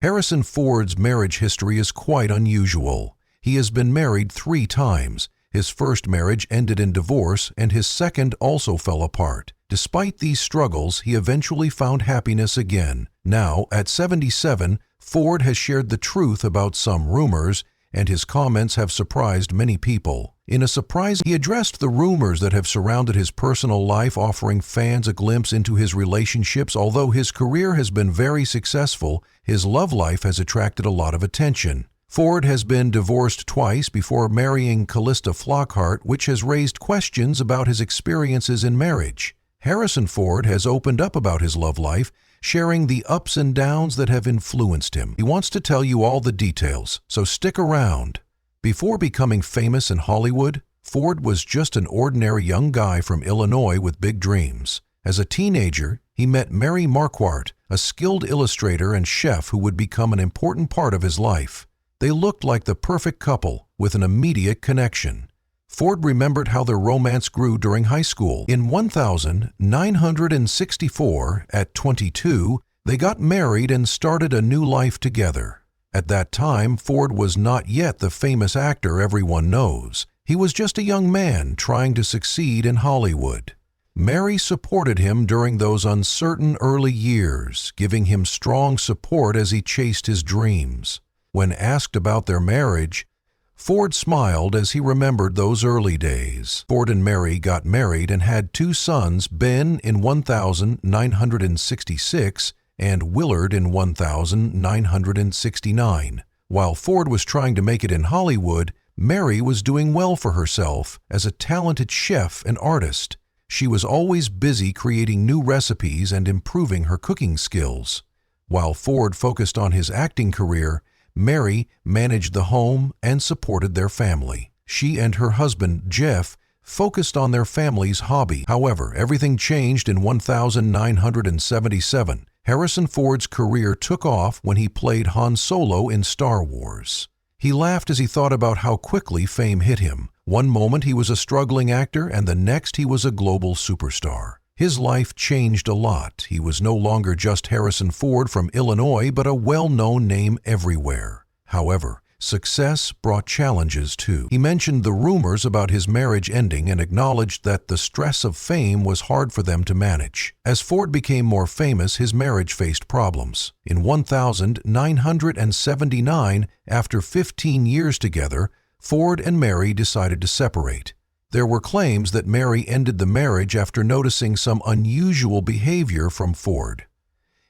Harrison Ford's marriage history is quite unusual. He has been married 3 times. His first marriage ended in divorce, and his second also fell apart. Despite these struggles, he eventually found happiness again. Now, at 77, Ford has shared the truth about some rumors, and his comments have surprised many people. In a surprise, he addressed the rumors that have surrounded his personal life, offering fans a glimpse into his relationships. Although his career has been very successful, his love life has attracted a lot of attention. Ford has been divorced twice before marrying Calista Flockhart, which has raised questions about his experiences in marriage. Harrison Ford has opened up about his love life, sharing the ups and downs that have influenced him. He wants to tell you all the details, so stick around. Before becoming famous in Hollywood, Ford was just an ordinary young guy from Illinois with big dreams. As a teenager, he met Mary Marquardt, a skilled illustrator and chef who would become an important part of his life. They looked like the perfect couple, with an immediate connection. Ford remembered how their romance grew during high school. In 1964, at 22, they got married and started a new life together. At that time, Ford was not yet the famous actor everyone knows. He was just a young man trying to succeed in Hollywood. Mary supported him during those uncertain early years, giving him strong support as he chased his dreams. When asked about their marriage, Ford smiled as he remembered those early days. Ford and Mary got married and had 2 sons, Ben in 1966 and Willard in 1969. While Ford was trying to make it in Hollywood, Mary was doing well for herself as a talented chef and artist. She was always busy creating new recipes and improving her cooking skills. While Ford focused on his acting career, Mary managed the home and supported their family. She and her husband, Jeff, focused on their family's hobby. However, everything changed in 1977. Harrison Ford's career took off when he played Han Solo in Star Wars. He laughed as he thought about how quickly fame hit him. One moment he was a struggling actor, and the next he was a global superstar. His life changed a lot. He was no longer just Harrison Ford from Illinois, but a well-known name everywhere. However, success brought challenges too. He mentioned the rumors about his marriage ending and acknowledged that the stress of fame was hard for them to manage. As Ford became more famous, his marriage faced problems. In 1979, after 15 years together, Ford and Mary decided to separate. There were claims that Mary ended the marriage after noticing some unusual behavior from Ford.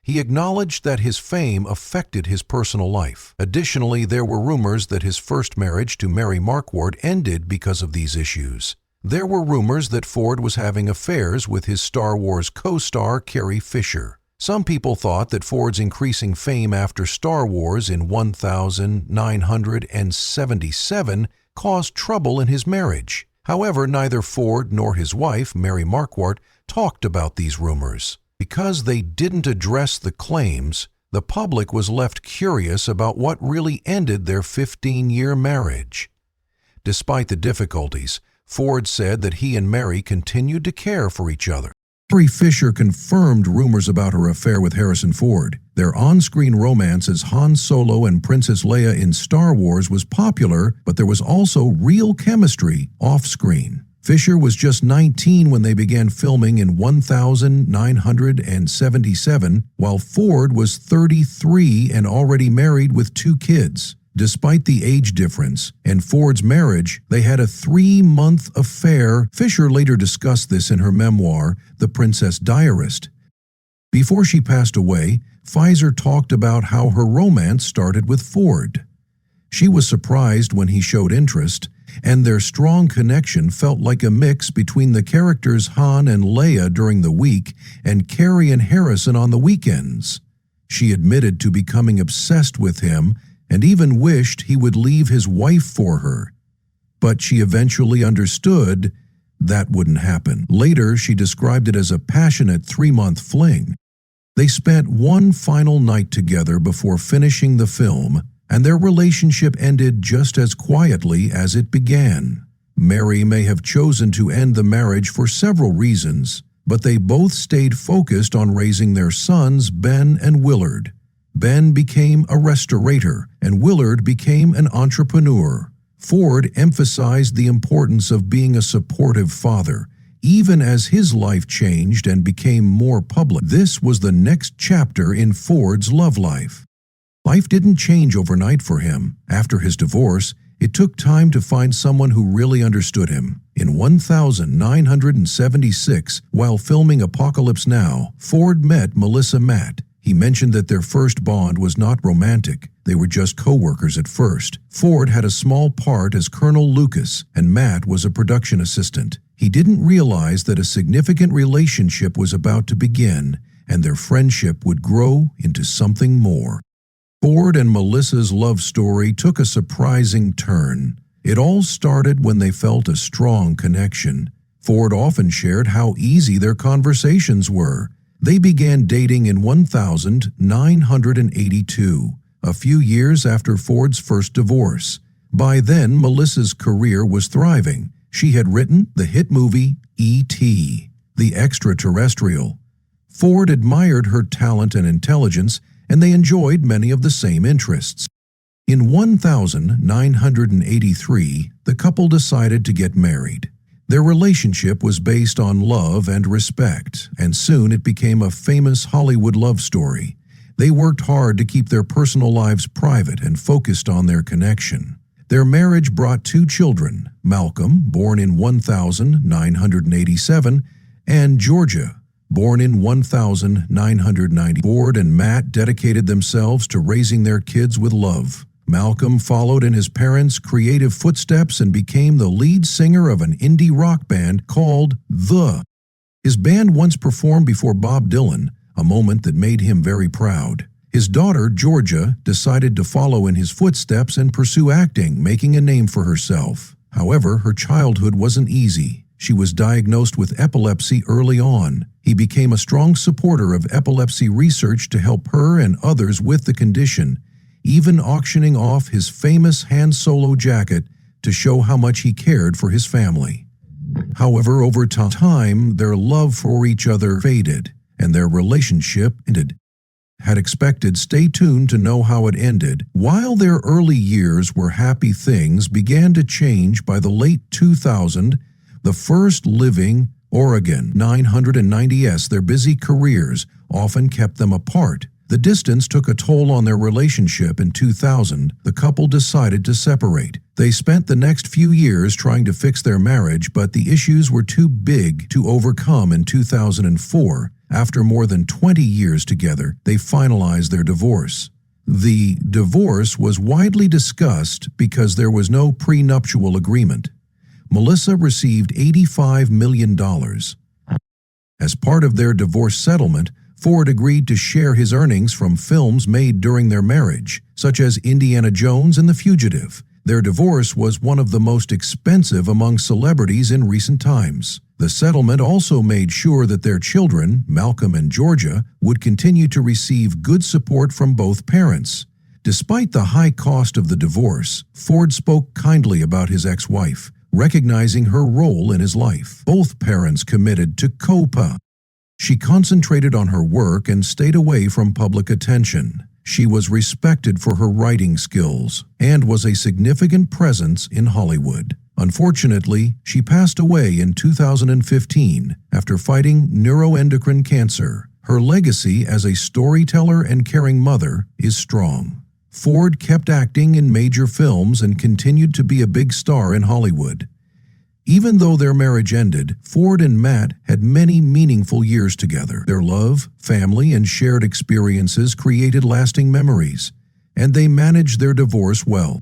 He acknowledged that his fame affected his personal life. Additionally, there were rumors that his first marriage to Mary Marquardt ended because of these issues. There were rumors that Ford was having affairs with his Star Wars co-star Carrie Fisher. Some people thought that Ford's increasing fame after Star Wars in 1977 caused trouble in his marriage. However, neither Ford nor his wife, Mary Marquardt, talked about these rumors. Because they didn't address the claims, the public was left curious about what really ended their 15-year marriage. Despite the difficulties, Ford said that he and Mary continued to care for each other. Carrie Fisher confirmed rumors about her affair with Harrison Ford. Their on-screen romance as Han Solo and Princess Leia in Star Wars was popular, but there was also real chemistry off-screen. Fisher was just 19 when they began filming in 1977, while Ford was 33 and already married with 2 kids. Despite the age difference and Ford's marriage, they had a 3-month affair. Fisher later discussed this in her memoir, The Princess Diarist. Before she passed away, Fisher talked about how her romance started with Ford. She was surprised when he showed interest, and their strong connection felt like a mix between the characters Han and Leia during the week and Carrie and Harrison on the weekends. She admitted to becoming obsessed with him and even wished he would leave his wife for her. But she eventually understood that wouldn't happen. Later, she described it as a passionate 3-month fling. They spent one final night together before finishing the film, and their relationship ended just as quietly as it began. Mary may have chosen to end the marriage for several reasons, but they both stayed focused on raising their sons, Ben and Willard. Ben became a restorator, and Willard became an entrepreneur. Ford emphasized the importance of being a supportive father, even as his life changed and became more public. This was the next chapter in Ford's love life. Life didn't change overnight for him. After his divorce, it took time to find someone who really understood him. In 1976, while filming Apocalypse Now, Ford met Melissa Matt. He mentioned that their first bond was not romantic. They were just co-workers at first. Ford had a small part as Colonel Lucas, and Matt was a production assistant. He didn't realize that a significant relationship was about to begin, and their friendship would grow into something more. Ford and Melissa's love story took a surprising turn. It all started when they felt a strong connection. Ford often shared how easy their conversations were. They began dating in 1982, a few years after Ford's first divorce. By then, Melissa's career was thriving. She had written the hit movie E.T., The Extraterrestrial. Ford admired her talent and intelligence, and they enjoyed many of the same interests. In 1983, the couple decided to get married. Their relationship was based on love and respect, and soon it became a famous Hollywood love story. They worked hard to keep their personal lives private and focused on their connection. Their marriage brought 2 children, Malcolm, born in 1987, and Georgia, born in 1990. Ford and Matt dedicated themselves to raising their kids with love. Malcolm followed in his parents' creative footsteps and became the lead singer of an indie rock band called The. His band once performed before Bob Dylan, a moment that made him very proud. His daughter, Georgia, decided to follow in his footsteps and pursue acting, making a name for herself. However, her childhood wasn't easy. She was diagnosed with epilepsy early on. He became a strong supporter of epilepsy research to help her and others with the condition, even auctioning off his famous Han Solo jacket to show how much he cared for his family. However, over time, their love for each other faded, and their relationship ended. Had expected, stay tuned to know how it ended. While their early years were happy, things began to change by the late 2000s. The first living Oregon 990s, their busy careers often kept them apart. The distance took a toll on their relationship. In 2000, the couple decided to separate. They spent the next few years trying to fix their marriage, but the issues were too big to overcome. In 2004, after more than 20 years together, they finalized their divorce. The divorce was widely discussed because there was no prenuptial agreement. Melissa received $85 million. As part of their divorce settlement, Ford agreed to share his earnings from films made during their marriage, such as Indiana Jones and The Fugitive. Their divorce was one of the most expensive among celebrities in recent times. The settlement also made sure that their children, Malcolm and Georgia, would continue to receive good support from both parents. Despite the high cost of the divorce, Ford spoke kindly about his ex-wife, recognizing her role in his life. Both parents committed to COPA. She concentrated on her work and stayed away from public attention. She was respected for her writing skills and was a significant presence in Hollywood. Unfortunately, she passed away in 2015 after fighting neuroendocrine cancer. Her legacy as a storyteller and caring mother is strong. Ford kept acting in major films and continued to be a big star in Hollywood. Even though their marriage ended, Ford and Matt had many meaningful years together. Their love, family, and shared experiences created lasting memories, and they managed their divorce well.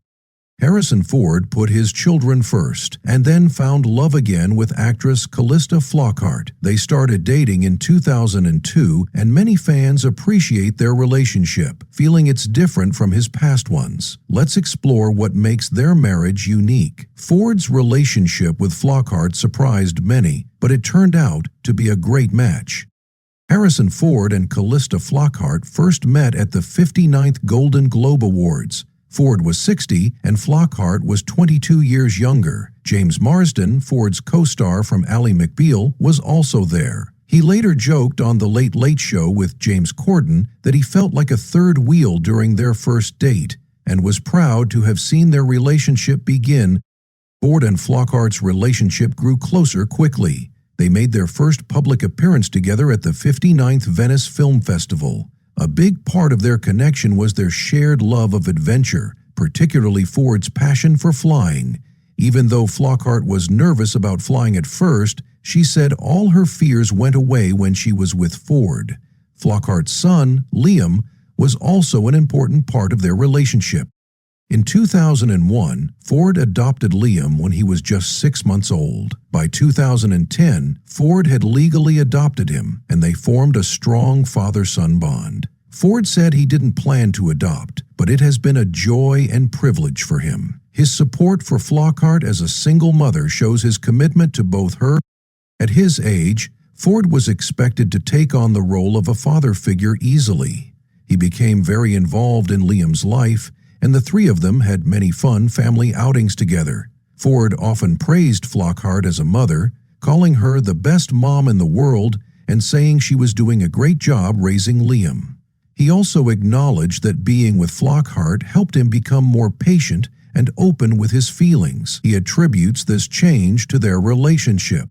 Harrison Ford put his children first and then found love again with actress Calista Flockhart. They started dating in 2002, and many fans appreciate their relationship, feeling it's different from his past ones. Let's explore what makes their marriage unique. Ford's relationship with Flockhart surprised many, but it turned out to be a great match. Harrison Ford and Calista Flockhart first met at the 59th Golden Globe Awards. Ford was 60 and Flockhart was 22 years younger. James Marsden, Ford's co-star from Ally McBeal, was also there. He later joked on The Late Late Show with James Corden that he felt like a third wheel during their first date and was proud to have seen their relationship begin. Ford and Flockhart's relationship grew closer quickly. They made their first public appearance together at the 59th Venice Film Festival. A big part of their connection was their shared love of adventure, particularly Ford's passion for flying. Even though Flockhart was nervous about flying at first, she said all her fears went away when she was with Ford. Flockhart's son, Liam, was also an important part of their relationship. In 2001, Ford adopted Liam when he was just 6 months old. By 2010, Ford had legally adopted him, and they formed a strong father-son bond. Ford said he didn't plan to adopt, but it has been a joy and privilege for him. His support for Flockhart as a single mother shows his commitment to both her. At his age, Ford was expected to take on the role of a father figure easily. He became very involved in Liam's life, and the three of them had many fun family outings together. Ford often praised Flockhart as a mother, calling her the best mom in the world and saying she was doing a great job raising Liam. He also acknowledged that being with Flockhart helped him become more patient and open with his feelings. He attributes this change to their relationship.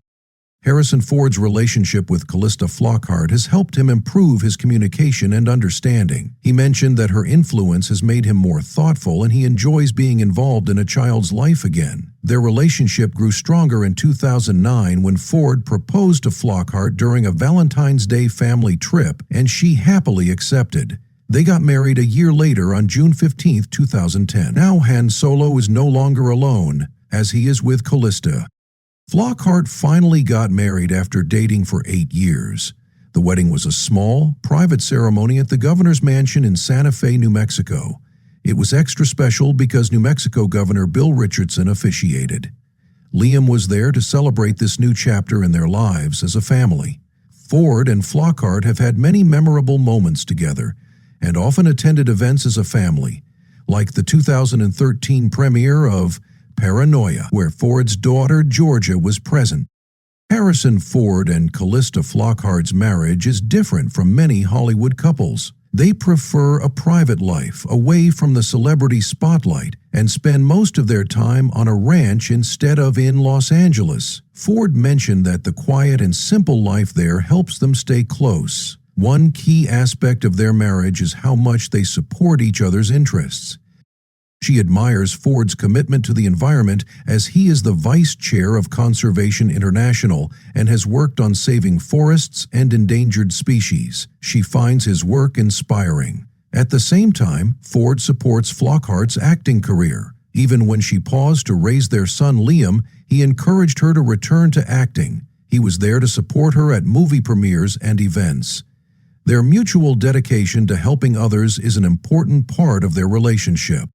Harrison Ford's relationship with Calista Flockhart has helped him improve his communication and understanding. He mentioned that her influence has made him more thoughtful and he enjoys being involved in a child's life again. Their relationship grew stronger in 2009 when Ford proposed to Flockhart during a Valentine's Day family trip, and she happily accepted. They got married a year later on June 15, 2010. Now Han Solo is no longer alone, as he is with Calista. Flockhart finally got married after dating for 8 years. The wedding was a small, private ceremony at the governor's mansion in Santa Fe, New Mexico. It was extra special because New Mexico Governor Bill Richardson officiated. Liam was there to celebrate this new chapter in their lives as a family. Ford and Flockhart have had many memorable moments together and often attended events as a family, like the 2013 premiere of Paranoia, where Ford's daughter Georgia was present. Harrison Ford and Calista Flockhart's marriage is different from many Hollywood couples. They prefer a private life away from the celebrity spotlight and spend most of their time on a ranch instead of in Los Angeles. Ford mentioned that the quiet and simple life there helps them stay close. One key aspect of their marriage is how much they support each other's interests. She admires Ford's commitment to the environment as he is the vice chair of Conservation International and has worked on saving forests and endangered species. She finds his work inspiring. At the same time, Ford supports Flockhart's acting career. Even when she paused to raise their son Liam, he encouraged her to return to acting. He was there to support her at movie premieres and events. Their mutual dedication to helping others is an important part of their relationship.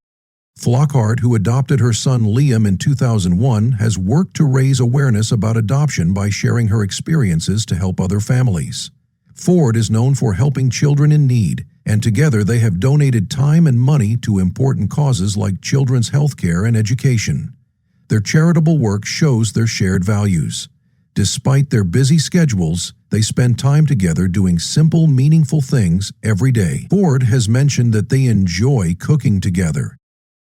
Flockhart, who adopted her son Liam in 2001, has worked to raise awareness about adoption by sharing her experiences to help other families. Ford is known for helping children in need, and together they have donated time and money to important causes like children's health care and education. Their charitable work shows their shared values. Despite their busy schedules, they spend time together doing simple, meaningful things every day. Ford has mentioned that they enjoy cooking together.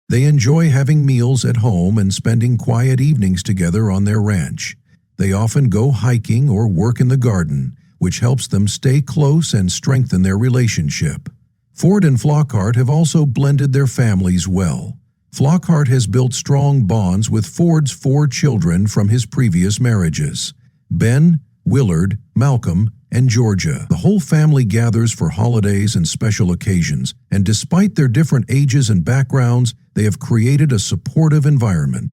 They enjoy having meals at home and spending quiet evenings together on their ranch. They often go hiking or work in the garden, which helps them stay close and strengthen their relationship. Ford and Flockhart have also blended their families well. Flockhart has built strong bonds with Ford's 4 children from his previous marriages: Ben, Willard, Malcolm, and Georgia. The whole family gathers for holidays and special occasions, and despite their different ages and backgrounds, they have created a supportive environment.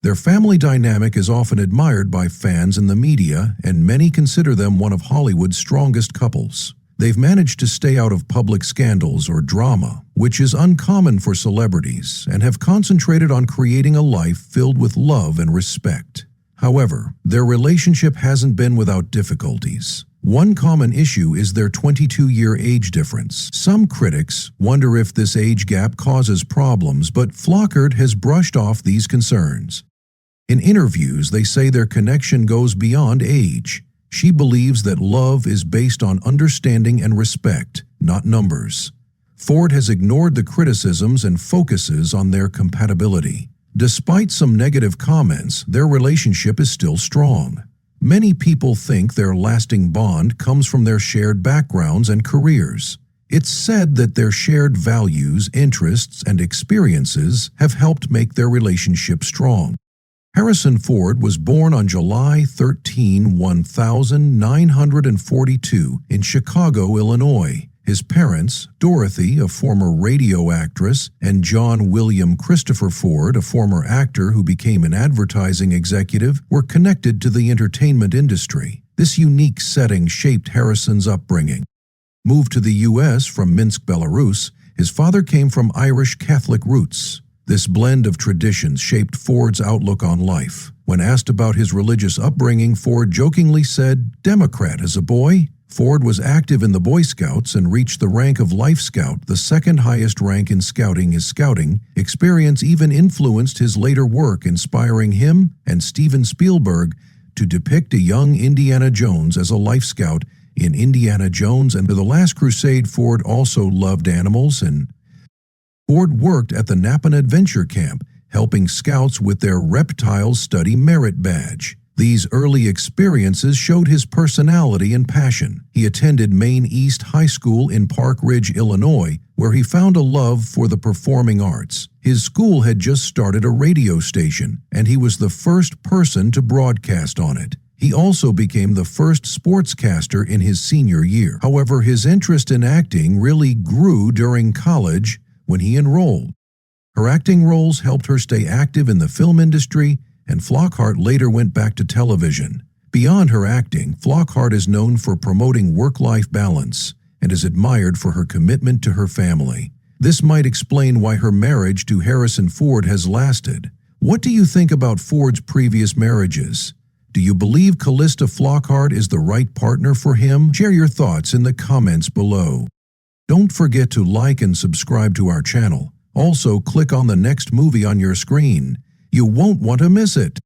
Their family dynamic is often admired by fans in the media, and many consider them one of Hollywood's strongest couples. They've managed to stay out of public scandals or drama, which is uncommon for celebrities, and have concentrated on creating a life filled with love and respect. However, their relationship hasn't been without difficulties. One common issue is their 22-year age difference. Some critics wonder if this age gap causes problems, but Flockhart has brushed off these concerns. In interviews, they say their connection goes beyond age. She believes that love is based on understanding and respect, not numbers. Ford has ignored the criticisms and focuses on their compatibility. Despite some negative comments, their relationship is still strong. Many people think their lasting bond comes from their shared backgrounds and careers. It's said that their shared values, interests, and experiences have helped make their relationship strong. Harrison Ford was born on July 13, 1942 in Chicago, Illinois. His parents, Dorothy, a former radio actress, and John William Christopher Ford, a former actor who became an advertising executive, were connected to the entertainment industry. This unique setting shaped Harrison's upbringing. Moved to the U.S. from Minsk, Belarus, his father came from Irish Catholic roots. This blend of traditions shaped Ford's outlook on life. When asked about his religious upbringing, Ford jokingly said, "Democrat as a boy." Ford was active in the Boy Scouts and reached the rank of Life Scout, the second highest rank in scouting. His scouting experience even influenced his later work, inspiring him and Steven Spielberg to depict a young Indiana Jones as a Life Scout in Indiana Jones and The Last Crusade. Ford also loved animals, and Ford worked at the Napa Adventure Camp, helping scouts with their Reptile Study Merit Badge. These early experiences showed his personality and passion. He attended Maine East High School in Park Ridge, Illinois, where he found a love for the performing arts. His school had just started a radio station, and he was the first person to broadcast on it. He also became the first sportscaster in his senior year. However, his interest in acting really grew during college when he enrolled. Her acting roles helped her stay active in the film industry, and Flockhart later went back to television. Beyond her acting, Flockhart is known for promoting work-life balance and is admired for her commitment to her family. This might explain why her marriage to Harrison Ford has lasted. What do you think about Ford's previous marriages? Do you believe Calista Flockhart is the right partner for him? Share your thoughts in the comments below. Don't forget to like and subscribe to our channel. Also, click on the next movie on your screen. You won't want to miss it.